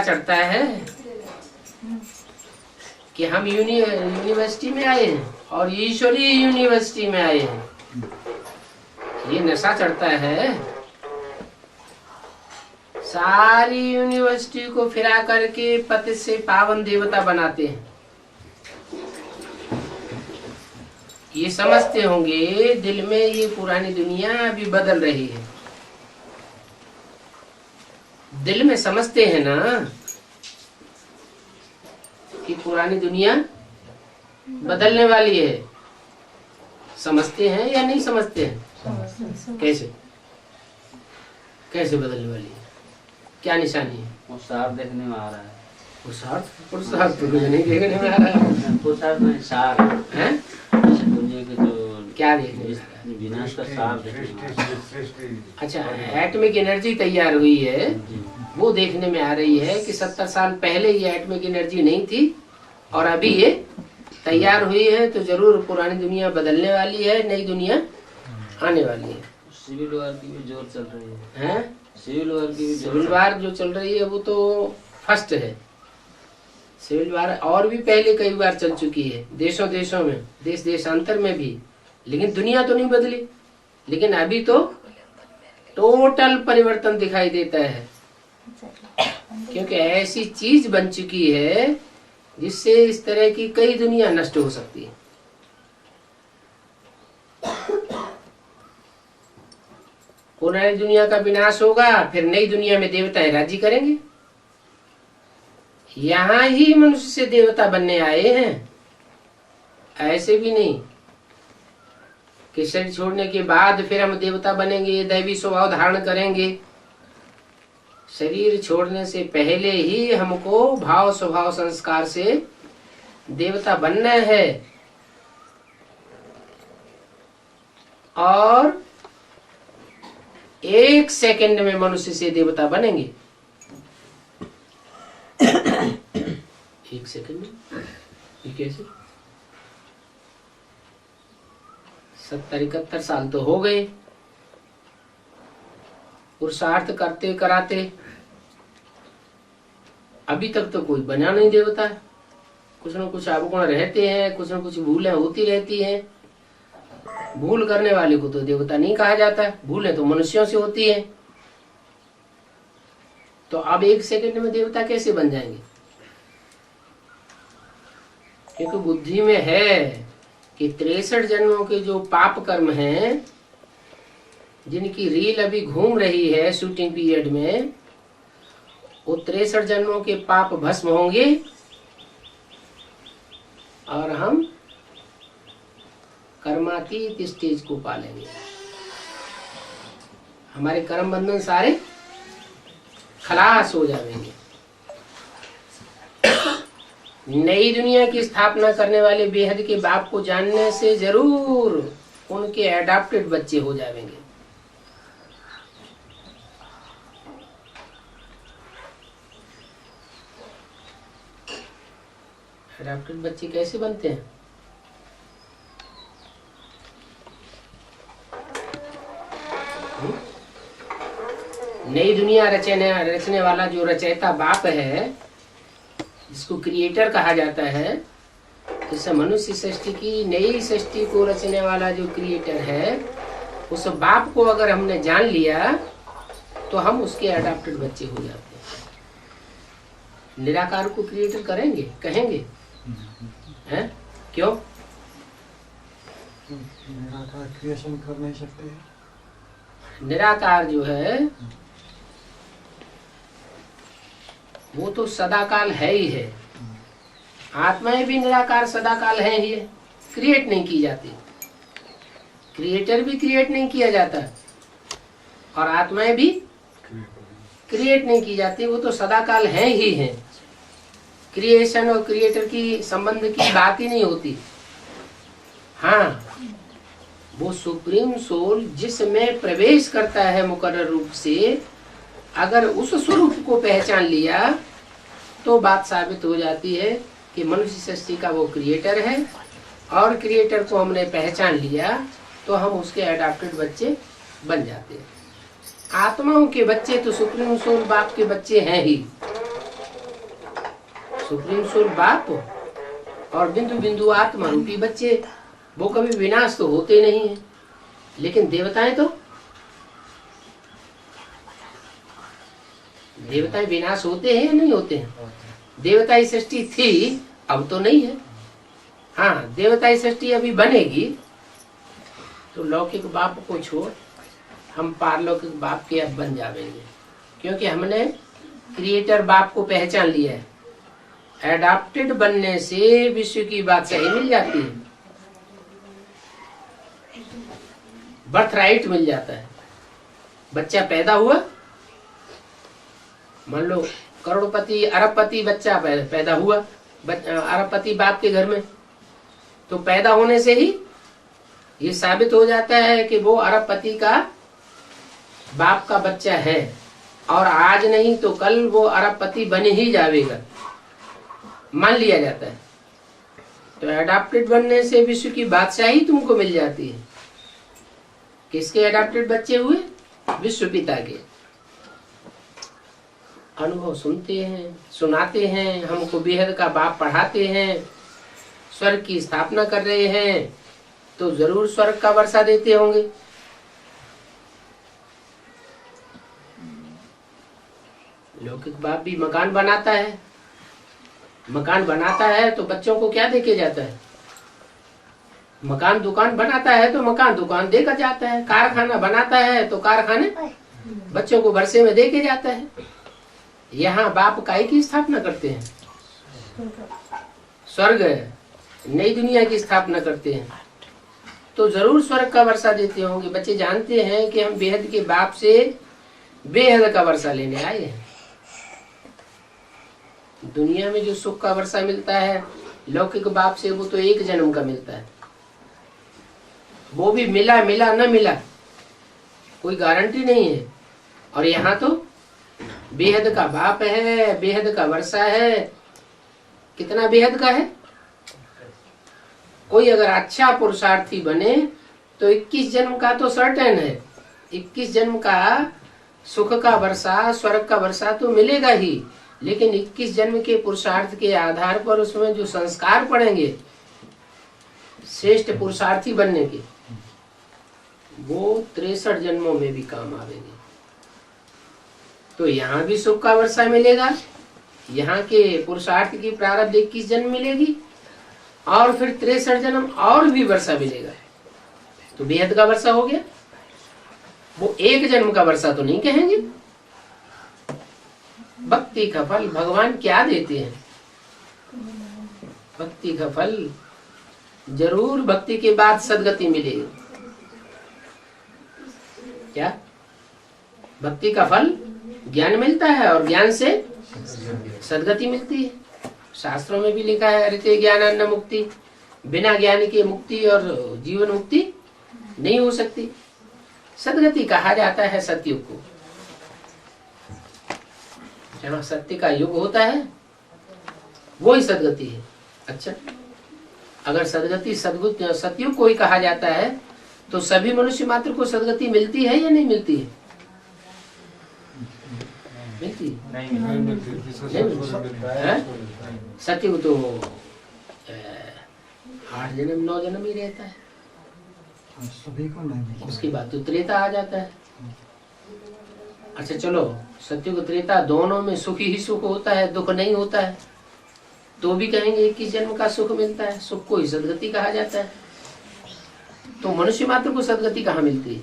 चढ़ता है कि हम यूनिवर्सिटी में आए हैं और ईश्वरीय यूनिवर्सिटी में आए हैं। ये नशा चढ़ता है, सारी यूनिवर्सिटी को फिरा करके पति से पावन देवता बनाते हैं। ये समझते होंगे दिल में ये पुरानी दुनिया अभी बदल रही है। दिल में समझते हैं ना कि पुरानी दुनिया बदलने वाली है। समझते हैं या नहीं समझते हैं? कैसे कैसे बदलने वाली है? क्या निशानी है? पुरुषार्थ देखने में आ रहा है। पुरुषार्थ तो मुझे नहीं देखने में आ रहा है। पुरुषार्थ में सार है दुनिया के जो क्या देखने में आ रहा है? विनाश का सार देखने में आ रहा है। अच्छा, एटमिक एनर्जी तैयार हुई है, वो देखने में आ रही है कि 70 साल पहले ये एटमिक एनर्जी नहीं थी और अभी ये तैयार हुई है, तो जरूर पुरानी दुनिया बदलने वाली है, नई दुनिया आने वाली है। सिविल वार की भी जोर चल रही है। हैं? सिविल वार की भी सिविल वार जो चल रही है वो तो फर्स्ट है। सिविल वार और भी पहले कई बार चल चुकी है, देशों देशों में, देश देशांतर में भी, लेकिन दुनिया तो नहीं बदली। लेकिन अभी तो टोटल परिवर्तन दिखाई देता है, क्योंकि ऐसी चीज बन चुकी है जिससे इस तरह की कई दुनिया नष्ट हो सकती है। पुरानी दुनिया का विनाश होगा, फिर नई दुनिया में देवताएं राज्य करेंगे। यहाँ ही मनुष्य से देवता बनने आए हैं, ऐसे भी नहीं कि शरीर छोड़ने के बाद फिर हम देवता बनेंगे, दैवी स्वभाव धारण करेंगे। शरीर छोड़ने से पहले ही हमको भाव स्वभाव संस्कार से देवता बनना है, और 1 सेकंड में मनुष्य से देवता बनेंगे। 1 सेकंड में? ये कैसे? 70-71 साल तो हो गए पुरुषार्थ करते कराते, अभी तक तो कोई बना नहीं देवता। कुछ न कुछ अवगुण रहते हैं, कुछ न कुछ भूलें होती रहती हैं। भूल करने वाले को तो देवता नहीं कहा जाता, भूलें तो मनुष्यों से होती है। तो अब 1 सेकंड में देवता कैसे बन जाएंगे? क्योंकि बुद्धि में है कि 63 जन्मों के जो पाप कर्म हैं, जिनकी रील अभी घूम रही है शूटिंग पीरियड में, वो 63 जन्मों के पाप भस्म होंगे और हम कर्मातीत स्टेज को पालेंगे। हमारे कर्म बंधन सारे खलास हो जाएंगे। नई दुनिया की स्थापना करने वाले बेहद के बाप को जानने से जरूर उनके एडाप्टेड बच्चे हो जाएंगे। एडाप्टेड बच्चे कैसे बनते हैं? नई दुनिया रचने वाला जो रचयिता बाप है, जिसको क्रिएटर कहा जाता है, जैसे मनुष्य सृष्टि की नई सृष्टि को रचने वाला जो क्रिएटर है, उस बाप को अगर हमने जान लिया तो हम उसके अडॉप्टेड बच्चे हो जाते हैं। निराकार को क्रिएटर करेंगे, कहेंगे हैं? क्यों? निराकार क्रिएशन कर नहीं सकते। निराकार जो है वो तो सदाकाल है ही है। आत्माएं भी निराकार सदाकाल है ही है, क्रिएट नहीं की जाती। क्रिएटर भी क्रिएट नहीं किया जाता और आत्माएं भी क्रिएट नहीं की जाती, वो तो सदाकाल है ही है। क्रिएशन और क्रिएटर की संबंध की बात ही नहीं होती। हाँ, वो सुप्रीम सोल जिसमें प्रवेश करता है मुकर्रर रूप से, अगर उस स्वरूप को पहचान लिया तो बात साबित हो जाती है कि मनुष्य सृष्टि का वो क्रिएटर है, और क्रिएटर को हमने पहचान लिया तो हम उसके अडॉप्टेड बच्चे बन जाते हैं। आत्माओं के बच्चे तो सुप्रीम सोल बाप के बच्चे हैं ही, सुप्रीम सोल बाप और बिंदु बिंदु आत्मा रूपी बच्चे, वो कभी विनाश तो होते नहीं है। लेकिन देवताएं विनाश होते हैं या नहीं होते हैं? देवताई सृष्टि थी, अब तो नहीं है। हाँ, देवताई सृष्टि अभी बनेगी तो लौकिक बाप को छोड़ हम पारलौकिक बाप के अब बन जाएंगे, क्योंकि हमने क्रिएटर बाप को पहचान लिया है। एडाप्टेड बनने से विश्व की बात सही मिल जाती है, बर्थ राइट मिल जाता है। बच्चा पैदा हुआ, मान लो करोड़पति अरबपति बच्चा पैदा हुआ अरबपति बाप के घर में, तो पैदा होने से ही ये साबित हो जाता है कि वो अरबपति का बाप का बच्चा है, और आज नहीं तो कल वो अरबपति बने ही जाएगा, मान लिया जाता है। तो एडाप्टेड बनने से विश्व की बादशाही तुमको मिल जाती है। किसके एडाप्टेड बच्चे हुए? विश्व पिता के। अनुभव सुनते हैं, सुनाते हैं, हमको बेहद का बाप पढ़ाते हैं, स्वर्ग की स्थापना कर रहे हैं, तो जरूर स्वर्ग का वर्षा देते होंगे। लौकिक बाप भी मकान बनाता है, मकान बनाता है तो बच्चों को क्या देके जाता है? मकान दुकान बनाता है तो मकान दुकान देकर जाता है। कारखाना बनाता है तो कारखाने बच्चों को वर्षे में देके जाता है। यहाँ बाप काय की स्थापना करते हैं? स्वर्ग नई दुनिया की स्थापना करते हैं, तो जरूर स्वर्ग का वर्षा देते होंगे। बच्चे जानते हैं कि हम बेहद के बाप से बेहद का वर्षा लेने आए हैं। दुनिया में जो सुख का वर्षा मिलता है लौकिक बाप से, वो तो एक जन्म का मिलता है, वो भी मिला मिला न मिला कोई गारंटी नहीं है। और यहाँ तो बेहद का बाप है, बेहद का वर्षा है। कितना बेहद का है? कोई अगर अच्छा पुरुषार्थी बने तो 21 जन्म का तो सर्टेन है, 21 जन्म का सुख का वर्षा, स्वर्ग का वर्षा तो मिलेगा ही। लेकिन 21 जन्म के पुरुषार्थ के आधार पर उसमें जो संस्कार पड़ेंगे श्रेष्ठ पुरुषार्थी बनने के, वो 63 जन्मों में भी काम आवेंगे। तो यहाँ भी सुख का वर्षा मिलेगा, यहाँ के पुरुषार्थ की प्रारब्ध 21 जन्म मिलेगी, और फिर 63 जन्म और भी वर्षा मिलेगा। तो बेहद का वर्षा हो गया। वो एक जन्म का वर्षा तो नहीं कहेंगे। भक्ति का फल भगवान क्या देते हैं? भक्ति का फल जरूर, भक्ति के बाद सदगति मिलेगी। क्या? भक्ति का फल ज्ञान मिलता है, और ज्ञान से सदगति मिलती है। शास्त्रों में भी लिखा है, अरिते ज्ञानान्न मुक्ति, बिना ज्ञान के मुक्ति और जीवन मुक्ति नहीं हो सकती। सदगति कहा जाता है सतयुग को। जहाँ सत्य का युग होता है वो ही सदगति है। अच्छा, अगर सदगति सतयुग को ही कहा जाता है तो सभी मनुष्य मात्र को सदगति मिलती है या नहीं मिलती है? मिलती है। सतयुग तो 8 जन्म 9 जन्म ही रहता है, सभी को नहीं। उसकी बात तो त्रेता आ जाता है। अच्छा चलो, सतयुग त्रेता दोनों में सुख ही सुख होता है, दुख नहीं होता है, तो भी कहेंगे 21 जन्म का सुख मिलता है। सुख को ही सदगति कहा जाता है। तो मनुष्य मात्र को सदगति कहाँ मिलती है?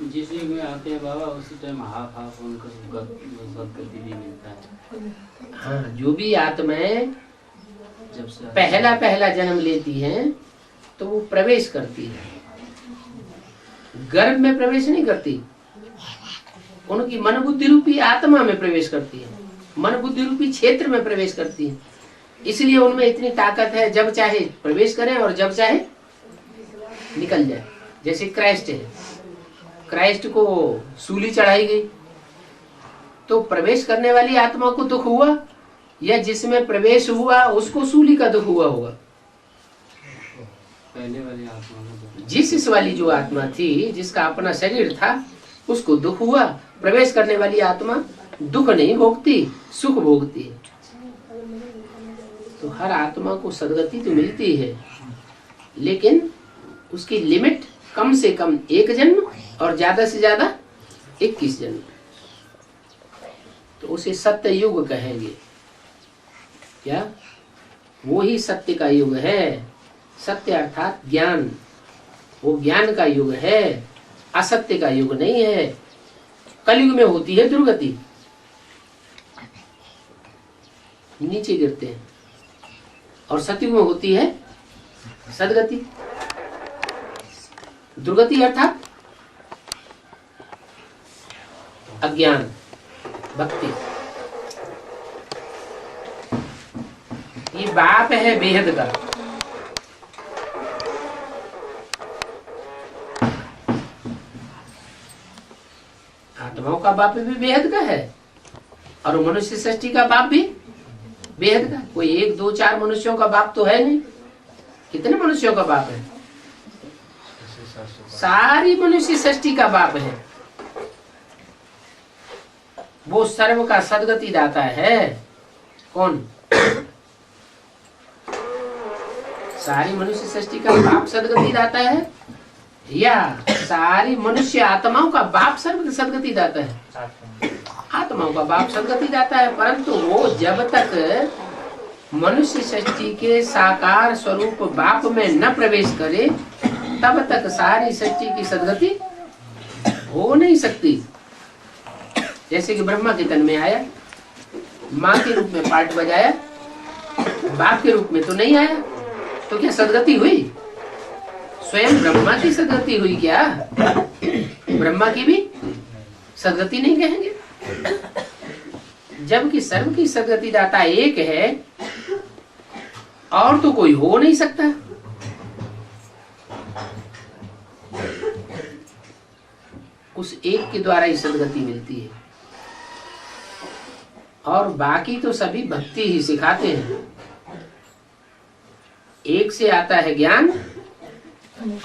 जिस युग में आते हैं बाबा उसी टाइम हाफ उनको सदगति भी मिलता है। हाँ, जो भी आत्माएं जब से पहला जन्म लेती हैं तो वो प्रवेश करती है, गर्भ में प्रवेश नहीं करती, उनकी मन बुद्धि रूपी आत्मा में प्रवेश करती है, मन बुद्धि रूपी क्षेत्र में प्रवेश करती है। इसलिए उनमें इतनी ताकत है, जब चाहे प्रवेश करें और जब चाहे निकल जाए। जैसे क्राइस्ट है, क्राइस्ट को सूली चढ़ाई गई तो प्रवेश करने वाली आत्मा को दुख हुआ, या जिसमें प्रवेश हुआ उसको सूली का दुख हुआ होगा? पहले वाली आत्मा, जिस वाली जो आत्मा थी, जिसका अपना शरीर था, उसको दुख हुआ। प्रवेश करने वाली आत्मा दुख नहीं भोगती, सुख भोगती है। तो हर आत्मा को सदगति तो मिलती है, लेकिन उसकी लिमिट कम से कम 1 जन्म और ज्यादा से ज्यादा 21 जन्म। तो उसे सत्य युग कहेंगे। क्या? वो ही सत्य का युग है। सत्य अर्थात ज्ञान, वो ज्ञान का युग है, असत्य का युग नहीं है। कलयुग में होती है दुर्गति, नीचे गिरते हैं, और सतयुग में होती है सदगति। दुर्गति अर्थात अज्ञान, भक्ति। ये बाप है बेहद का। आत्माओं का बाप भी बेहद का है, और मनुष्य सृष्टि का बाप भी बेहद का। कोई 1 2 4 मनुष्यों का बाप तो है नहीं। कितने मनुष्यों का बाप है? सारी मनुष्य सृष्टि का बाप है। वो सर्व का सदगति दाता है। कौन? सारी मनुष्य सृष्टि का बाप सदगति दाता है, या सारी मनुष्य आत्माओं का बाप सर्व सदगति दाता है? आत्माओं का बाप सदगति दाता है, परंतु वो जब तक मनुष्य सृष्टि के साकार स्वरूप बाप में न प्रवेश करे, तब तक सारी सृष्टि की सदगति हो नहीं सकती। जैसे कि ब्रह्मा के तन में आया, माँ के रूप में पाठ बजाया, बाप के रूप में तो नहीं आया, तो क्या सदगति हुई? स्वयं ब्रह्मा की सदगति हुई क्या? ब्रह्मा की भी सदगति नहीं कहेंगे, जबकि सर्व की सदगति दाता एक है, और तो कोई हो नहीं सकता। उस एक के द्वारा ही सदगति मिलती है, और बाकी तो सभी भक्ति ही सिखाते हैं। एक से आता है ज्ञान,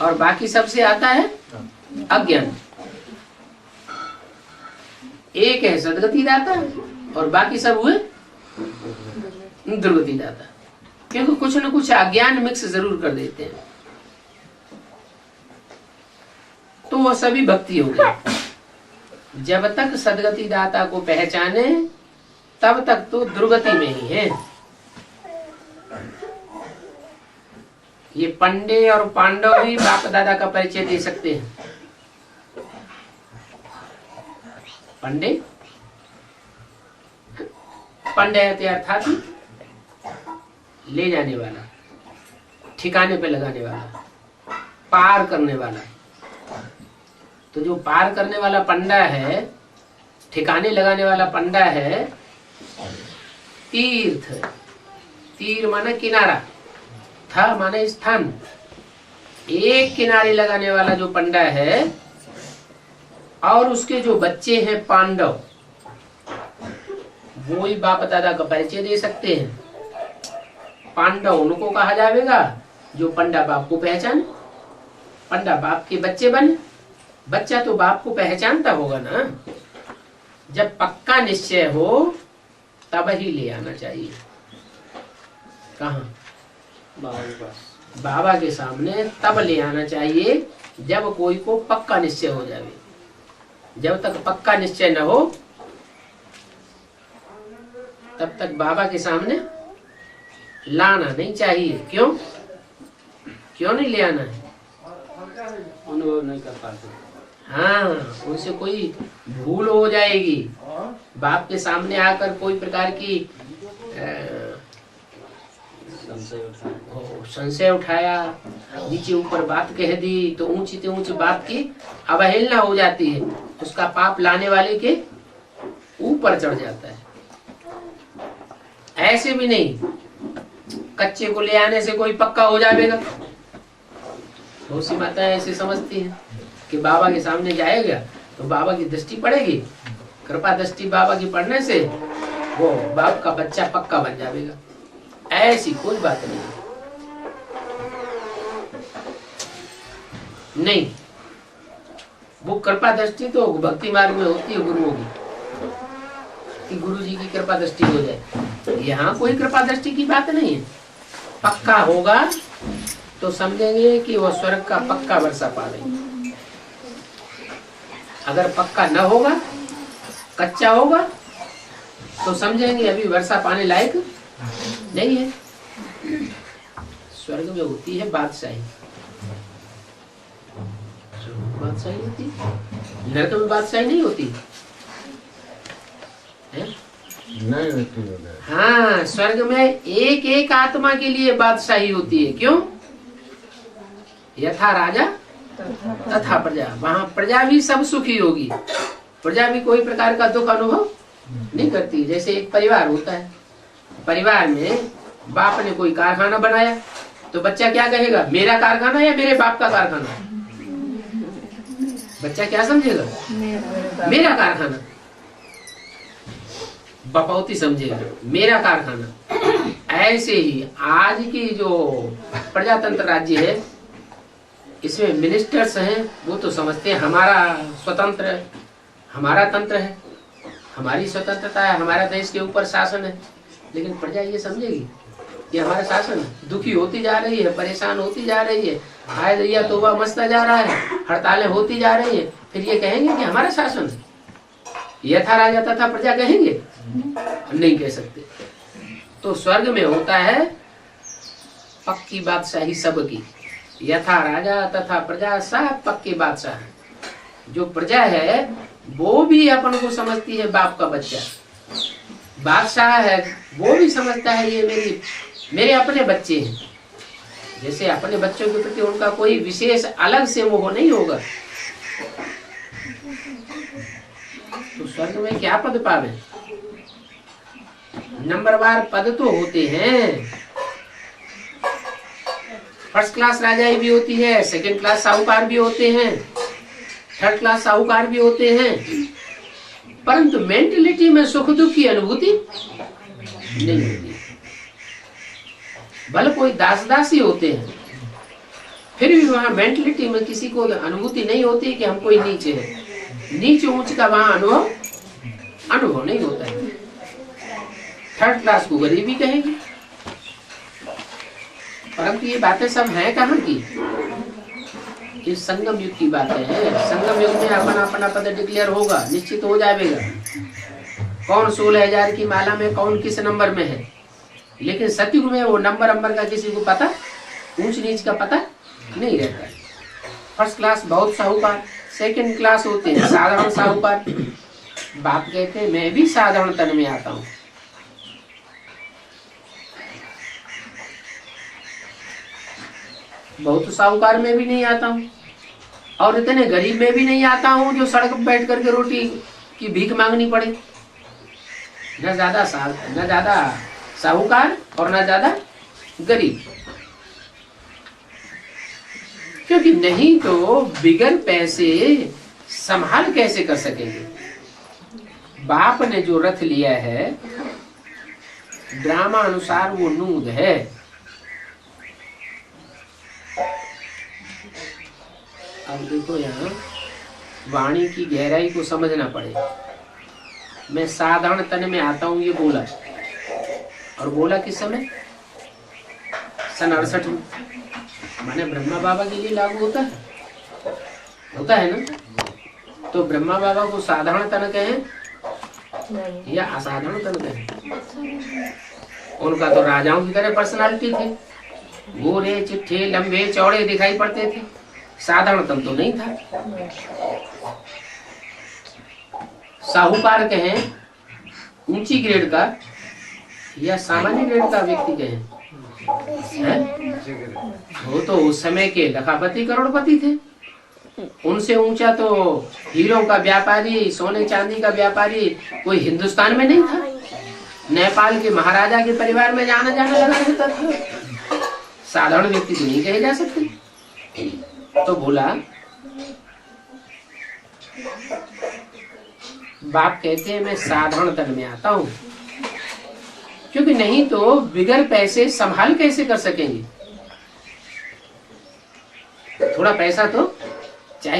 और बाकी सबसे आता है अज्ञान। एक है सदगति दाता, और बाकी सब हुए दुर्गति दाता, क्योंकि कुछ न कुछ अज्ञान मिक्स जरूर कर देते हैं। तो वो सभी भक्ति हो गई। जब तक सदगति दाता को पहचाने, तब तक तो दुर्गति में ही है। ये पंडे और पांडव ही बाप दादा का परिचय दे सकते हैं। पंडे पंडयते अर्थात ले जाने वाला, ठिकाने पे लगाने वाला, पार करने वाला। तो जो पार करने वाला पंडा है, ठिकाने लगाने वाला पंडा है, तीर्थ, तीर माने किनारा, था माने स्थान। एक किनारे लगाने वाला जो पंडा है, और उसके जो बच्चे हैं पांडव, वो ही बाप दादा का परिचय दे सकते हैं। पांडव उनको कहा जाएगा जो पंडा बाप को पहचान, पंडा बाप के बच्चे बने। बच्चा तो बाप को पहचानता होगा ना। जब पक्का निश्चय हो तब ही ले आना चाहिए। कहाँ? बाबा के सामने तब ले आना चाहिए, जब कोई को पक्का निश्चय हो जाए। जब तक पक्का निश्चय न हो, तब तक बाबा के सामने लाना नहीं चाहिए। क्यों? क्यों नहीं ले आना है? अनुभव नहीं कर पाते। हाँ, उनसे कोई भूल हो जाएगी। बाप के सामने आकर कोई प्रकार की संशय उठाया, नीचे ऊपर बात कह दी, तो ऊंची से ऊंची बात की अवहेलना हो जाती है। उसका पाप लाने वाले के ऊपर चढ़ जाता है। ऐसे भी नहीं, कच्चे को ले आने से कोई पक्का हो जाएगा। बहुत सी माताएं ऐसे समझती हैं कि बाबा के सामने जाएगा तो बाबा की दृष्टि पड़ेगी, कृपा दृष्टि बाबा की पड़ने से वो बाप का बच्चा पक्का बन जाएगा। ऐसी कोई बात नहीं। वो कृपा दृष्टि तो भक्ति मार्ग में होती है गुरुओं की, कि गुरु जी की कृपा दृष्टि हो जाए। यहाँ कोई कृपा दृष्टि की बात नहीं है। पक्का होगा तो समझेंगे कि वो स्वर्ग का पक्का वर्षा पा रही। अगर पक्का न होगा, कच्चा होगा, तो समझेंगे अभी वर्षा पाने लायक नहीं है। स्वर्ग में होती है बादशाही, बादशाही होती है, नरक में बादशाही नहीं होती है? नहीं होती है। हाँ, स्वर्ग में एक एक आत्मा के लिए बादशाही होती है। क्यों? यथा राजा तथा प्रजा। वहां प्रजा भी सब सुखी होगी, प्रजा भी कोई प्रकार का दुख अनुभव नहीं करती। जैसे एक परिवार होता है, परिवार में बाप ने कोई कारखाना बनाया तो बच्चा क्या कहेगा, मेरा कारखाना या मेरे बाप का कारखाना? बच्चा क्या समझेगा, मेरा कारखाना। बपौती समझेगा मेरा कारखाना। ऐसे ही आज की जो प्रजातंत्र राज्य है, इसमें मिनिस्टर्स हैं, वो तो समझते हैं हमारा स्वतंत्र है, हमारा तंत्र है, हमारी स्वतंत्रता है, हमारा देश के ऊपर शासन है। लेकिन प्रजा ये समझेगी कि हमारा शासन है। दुखी होती जा रही है, परेशान होती जा रही है, हाय दैया तौबा मचता जा रहा है, हड़तालें होती जा रही है, फिर ये कहेंगे कि हमारा शासन है। यथा राजा तथा प्रजा कहेंगे? नहीं कह सकते। तो स्वर्ग में होता है पक्की बादशाही सबकी। यथा राजा तथा प्रजा सब पक्के बादशाह है। जो प्रजा है वो भी अपन को समझती है बाप का बच्चा, बादशाह है वो भी समझता है ये मेरे अपने बच्चे हैं। जैसे अपने बच्चों के प्रति उनका कोई विशेष अलग से मोह नहीं होगा। तो स्वर्ग में क्या पद पावे? नंबरवार पद तो होते हैं। फर्स्ट क्लास राजाई भी होती है, सेकंड क्लास साहूकार भी होते हैं, थर्ड क्लास साहूकार भी होते हैं, परंतु मेंटलिटी में सुख दुख की अनुभूति नहीं होती। भले कोई दास दासी होते हैं, फिर भी वहां मेंटलिटी में किसी को अनुभूति नहीं होती कि हम कोई नीचे है। नीच ऊंच का वहां अनुभव नहीं होता है। थर्ड क्लास को गरीबी कहेंगे। परंतु ये बातें सब हैं कहाँ की? ये संगम युग की बातें हैं। संगम युग में अपना पद डिक्लेयर होगा, निश्चित हो जाएगा कौन 16,000 की माला में कौन किस नंबर में है। लेकिन सतयुग में वो नंबर का किसी को पता, ऊंच नीच का पता नहीं रहता है। फर्स्ट क्लास बहुत साहूकार, सेकंड क्लास होते हैं साधारण साहूकार। बाप कहते हैं मैं भी साधारण तन में आता हूँ। बहुत साहूकार में भी नहीं आता हूँ और इतने गरीब में भी नहीं आता हूँ जो सड़क पर बैठ करके रोटी की भीख मांगनी पड़े। न ज्यादा साहूकार और न ज्यादा गरीब। क्योंकि नहीं तो बिगर पैसे संभाल कैसे कर सकेंगे। बाप ने जो रथ लिया है ड्रामा अनुसार वो नूद है। अब देखो यहाँ वाणी की गहराई को समझना पड़ेगा। मैं साधारण तन में आता हूँ ये बोला, और बोला किस समय? सन 68 में। माने ब्रह्मा बाबा के लिए लागू होता है ना? तो ब्रह्मा बाबा को साधारण तन कहें या असाधारण तन कहें? उनका तो राजाओं की तरह पर्सनालिटी थे, गोरे चिट्ठे लंबे चौड़े दिखाई पड़ते थे, साधारण तन तो नहीं था। साहूकार कहें ऊंची ग्रेड का या सामान्य ग्रेड का व्यक्ति कहें? वो तो उस समय के लखापति करोड़पति थे। उनसे ऊंचा तो हीरों का व्यापारी, सोने चांदी का व्यापारी कोई हिंदुस्तान में नहीं था। नेपाल के महाराजा के परिवार में जाना लगा रहता था। साधारण व्यक्ति तो नहीं कहे जा सकते। तो बोला बाप कहते हैं मैं साधारण तन में आता हूं, क्योंकि नहीं तो बिगर पैसे संभाल कैसे कर सकेंगे। थोड़ा पैसा तो